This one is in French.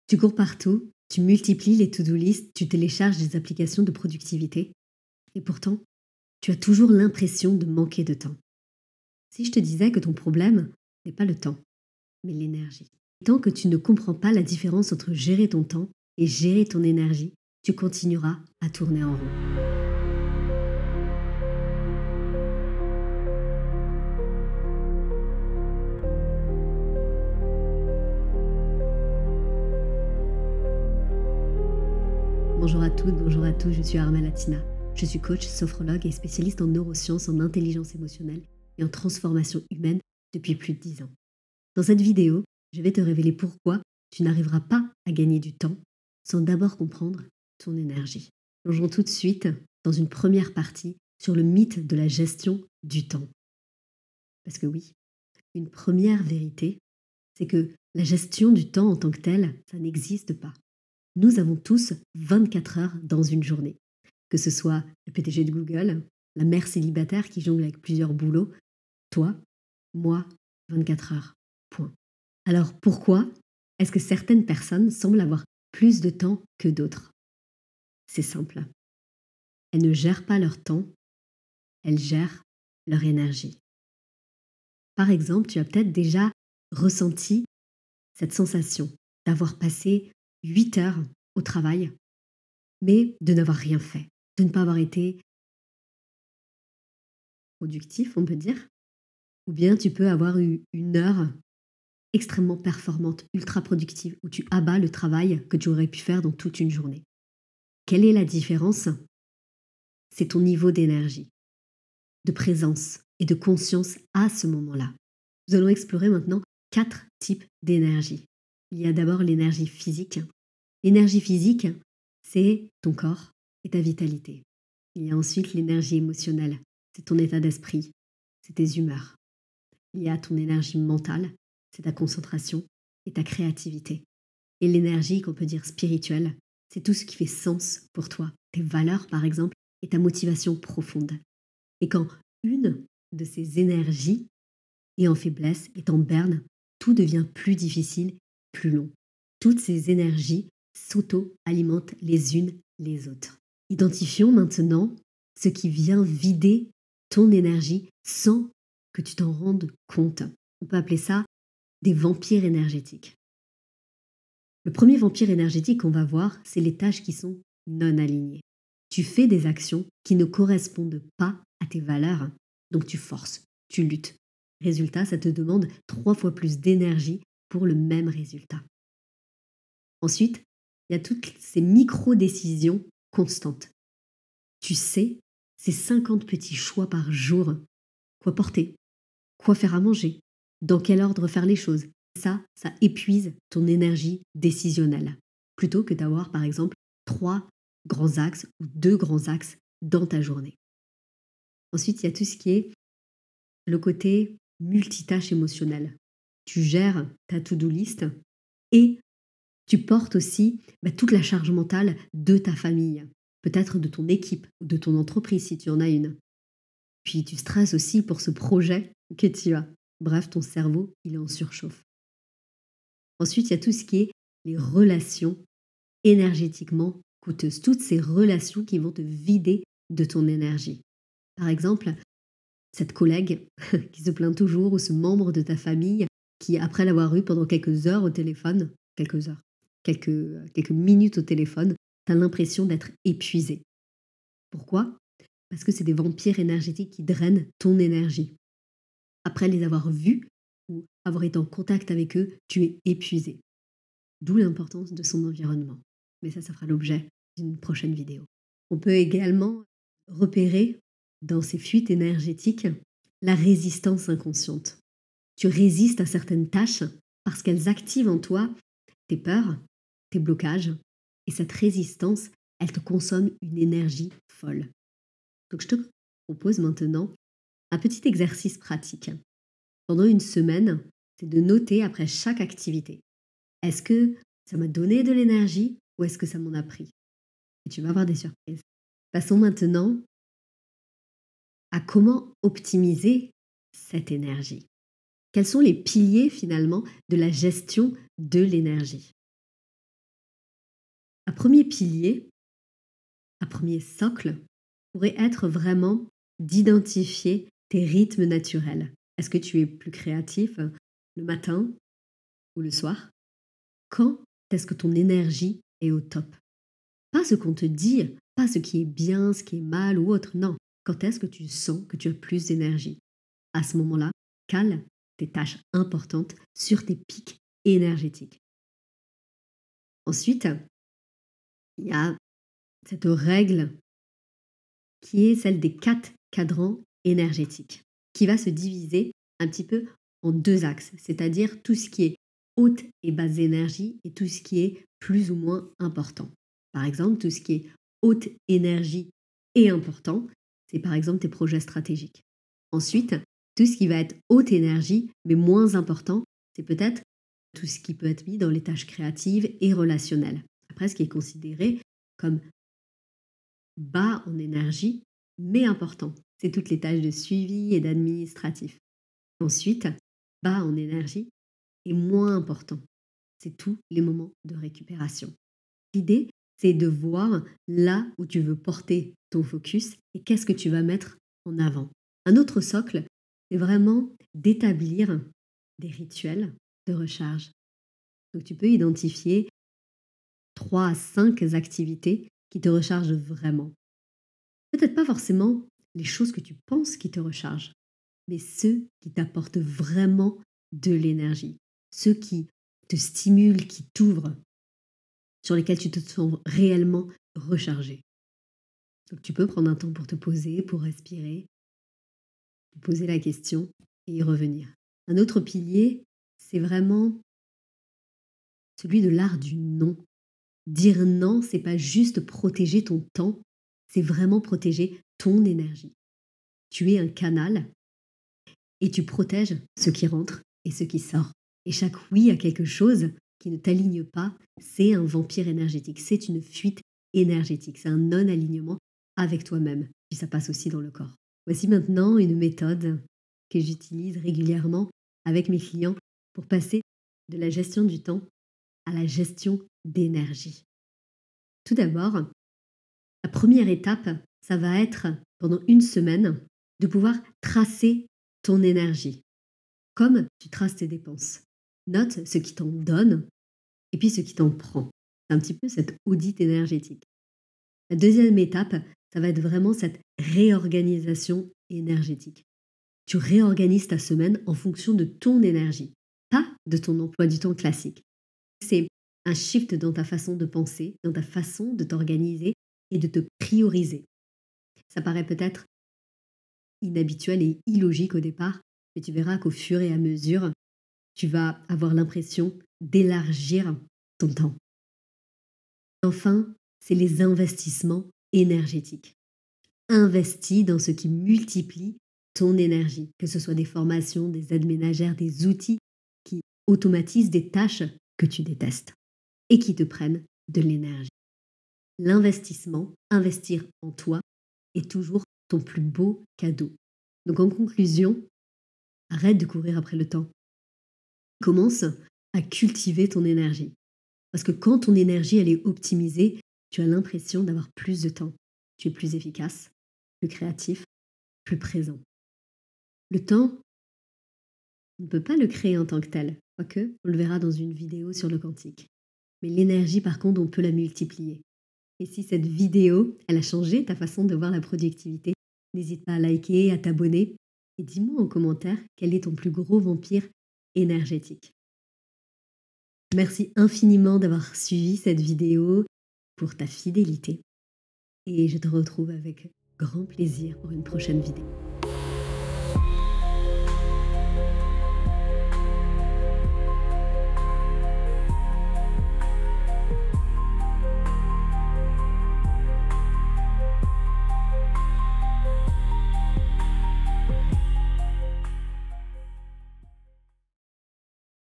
Tu cours partout, tu multiplies les to-do list, tu télécharges des applications de productivité et pourtant, tu as toujours l'impression de manquer de temps. Si je te disais que ton problème n'est pas le temps, mais l'énergie. Tant que tu ne comprends pas la différence entre gérer ton temps et gérer ton énergie, tu continueras à tourner en rond. Bonjour à toutes, bonjour à tous, je suis Armelle Latina. Je suis coach, sophrologue et spécialiste en neurosciences, en intelligence émotionnelle et en transformation humaine depuis plus de 10 ans. Dans cette vidéo, je vais te révéler pourquoi tu n'arriveras pas à gagner du temps sans d'abord comprendre ton énergie. Plongeons tout de suite dans une première partie sur le mythe de la gestion du temps. Parce que oui, une première vérité, c'est que la gestion du temps en tant que telle, ça n'existe pas. Nous avons tous 24 heures dans une journée. Que ce soit le PDG de Google, la mère célibataire qui jongle avec plusieurs boulots, toi, moi, 24 heures. Point. Alors pourquoi est-ce que certaines personnes semblent avoir plus de temps que d'autres? C'est simple. Elles ne gèrent pas leur temps, elles gèrent leur énergie. Par exemple, tu as peut-être déjà ressenti cette sensation d'avoir passé 8 heures au travail, mais de n'avoir rien fait, de ne pas avoir été productif, on peut dire. Ou bien tu peux avoir eu une heure extrêmement performante, ultra productive, où tu abats le travail que tu aurais pu faire dans toute une journée. Quelle est la différence? C'est ton niveau d'énergie, de présence et de conscience à ce moment-là. Nous allons explorer maintenant 4 types d'énergie. Il y a d'abord l'énergie physique. L'énergie physique, c'est ton corps et ta vitalité. Il y a ensuite l'énergie émotionnelle, c'est ton état d'esprit, c'est tes humeurs. Il y a ton énergie mentale, c'est ta concentration et ta créativité. Et l'énergie qu'on peut dire spirituelle, c'est tout ce qui fait sens pour toi, tes valeurs par exemple et ta motivation profonde. Et quand une de ces énergies est en faiblesse, est en berne, tout devient plus difficile, plus long. Toutes ces énergies s'auto-alimentent les unes les autres. Identifions maintenant ce qui vient vider ton énergie sans que tu t'en rendes compte. On peut appeler ça des vampires énergétiques. Le premier vampire énergétique qu'on va voir, c'est les tâches qui sont non alignées. Tu fais des actions qui ne correspondent pas à tes valeurs, donc tu forces, tu luttes. Résultat, ça te demande 3 fois plus d'énergie pour le même résultat. Ensuite, il y a toutes ces micro-décisions constantes. Tu sais, ces 50 petits choix par jour. Quoi porter? Quoi faire à manger? Dans quel ordre faire les choses? Ça épuise ton énergie décisionnelle. Plutôt que d'avoir, par exemple, 3 grands axes ou 2 grands axes dans ta journée. Ensuite, il y a tout ce qui est le côté multitâche émotionnelle. Tu gères ta to-do list et tu portes aussi toute la charge mentale de ta famille, peut-être de ton équipe ou de ton entreprise si tu en as une. Puis tu stresses aussi pour ce projet que tu as. Bref, ton cerveau, il est en surchauffe. Ensuite, il y a tout ce qui est les relations énergétiquement coûteuses. Toutes ces relations qui vont te vider de ton énergie. Par exemple, cette collègue qui se plaint toujours ou ce membre de ta famille qui, après l'avoir eu pendant quelques heures au téléphone, quelques minutes au téléphone, tu as l'impression d'être épuisé. Pourquoi? Parce que c'est des vampires énergétiques qui drainent ton énergie. Après les avoir vus ou avoir été en contact avec eux, tu es épuisé. D'où l'importance de son environnement. Mais ça fera l'objet d'une prochaine vidéo. On peut également repérer dans ces fuites énergétiques la résistance inconsciente. Tu résistes à certaines tâches parce qu'elles activent en toi tes peurs, tes blocages, et cette résistance, elle te consomme une énergie folle. Donc je te propose maintenant un petit exercice pratique. Pendant une semaine, c'est de noter après chaque activité. Est-ce que ça m'a donné de l'énergie ou est-ce que ça m'en a pris? Et tu vas avoir des surprises. Passons maintenant à comment optimiser cette énergie. Quels sont les piliers finalement de la gestion de l'énergie? Un premier pilier, un premier socle pourrait être vraiment d'identifier tes rythmes naturels. Est-ce que tu es plus créatif le matin ou le soir? Quand est-ce que ton énergie est au top? Pas ce qu'on te dit, pas ce qui est bien, ce qui est mal ou autre, non. Quand est-ce que tu sens que tu as plus d'énergie? À ce moment-là, cale tes tâches importantes sur tes pics énergétiques. Ensuite, il y a cette règle qui est celle des 4 cadrans énergétiques, qui va se diviser un petit peu en 2 axes, c'est-à-dire tout ce qui est haute et basse énergie et tout ce qui est plus ou moins important. Par exemple, tout ce qui est haute énergie et important, c'est par exemple tes projets stratégiques. Ensuite, tout ce qui va être haute énergie mais moins important, c'est peut-être tout ce qui peut être mis dans les tâches créatives et relationnelles. Après, ce qui est considéré comme bas en énergie, mais important, c'est toutes les tâches de suivi et d'administratif. Ensuite, bas en énergie et moins important, c'est tous les moments de récupération. L'idée, c'est de voir là où tu veux porter ton focus et qu'est-ce que tu vas mettre en avant. Un autre socle, c'est vraiment d'établir des rituels de recharge. Donc tu peux identifier 3 à 5 activités qui te rechargent vraiment. Peut-être pas forcément les choses que tu penses qui te rechargent, mais ceux qui t'apportent vraiment de l'énergie, ceux qui te stimulent, qui t'ouvrent, sur lesquels tu te sens réellement rechargé. Donc tu peux prendre un temps pour te poser, pour respirer, te poser la question et y revenir. Un autre pilier, c'est vraiment celui de l'art du non. Dire non, c'est pas juste protéger ton temps, c'est vraiment protéger ton énergie. Tu es un canal et tu protèges ce qui rentre et ce qui sort. Et chaque oui à quelque chose qui ne t'aligne pas, c'est un vampire énergétique, c'est une fuite énergétique, c'est un non-alignement avec toi-même. Puis ça passe aussi dans le corps. Voici maintenant une méthode que j'utilise régulièrement avec mes clients pour passer de la gestion du temps à la gestion d'énergie. Tout d'abord, la première étape, ça va être pendant une semaine de pouvoir tracer ton énergie, comme tu traces tes dépenses. Note ce qui t'en donne et puis ce qui t'en prend. C'est un petit peu cette audit énergétique. La deuxième étape, ça va être vraiment cette réorganisation énergétique. Tu réorganises ta semaine en fonction de ton énergie, pas de ton emploi du temps classique. C'est un shift dans ta façon de penser, dans ta façon de t'organiser et de te prioriser. Ça paraît peut-être inhabituel et illogique au départ, mais tu verras qu'au fur et à mesure, tu vas avoir l'impression d'élargir ton temps. Enfin, c'est les investissements énergétiques. Investis dans ce qui multiplie ton énergie, que ce soit des formations, des aides ménagères, des outils qui automatisent des tâches que tu détestes et qui te prennent de l'énergie. L'investissement, investir en toi, est toujours ton plus beau cadeau. Donc en conclusion, arrête de courir après le temps. Commence à cultiver ton énergie. Parce que quand ton énergie elle est optimisée, tu as l'impression d'avoir plus de temps. Tu es plus efficace, plus créatif, plus présent. Le temps, on ne peut pas le créer en tant que tel, quoique on le verra dans une vidéo sur le quantique. Mais l'énergie, par contre, on peut la multiplier. Et si cette vidéo, elle a changé ta façon de voir la productivité, n'hésite pas à liker, à t'abonner et dis-moi en commentaire quel est ton plus gros vampire énergétique. Merci infiniment d'avoir suivi cette vidéo, pour ta fidélité. Et je te retrouve avec grand plaisir pour une prochaine vidéo.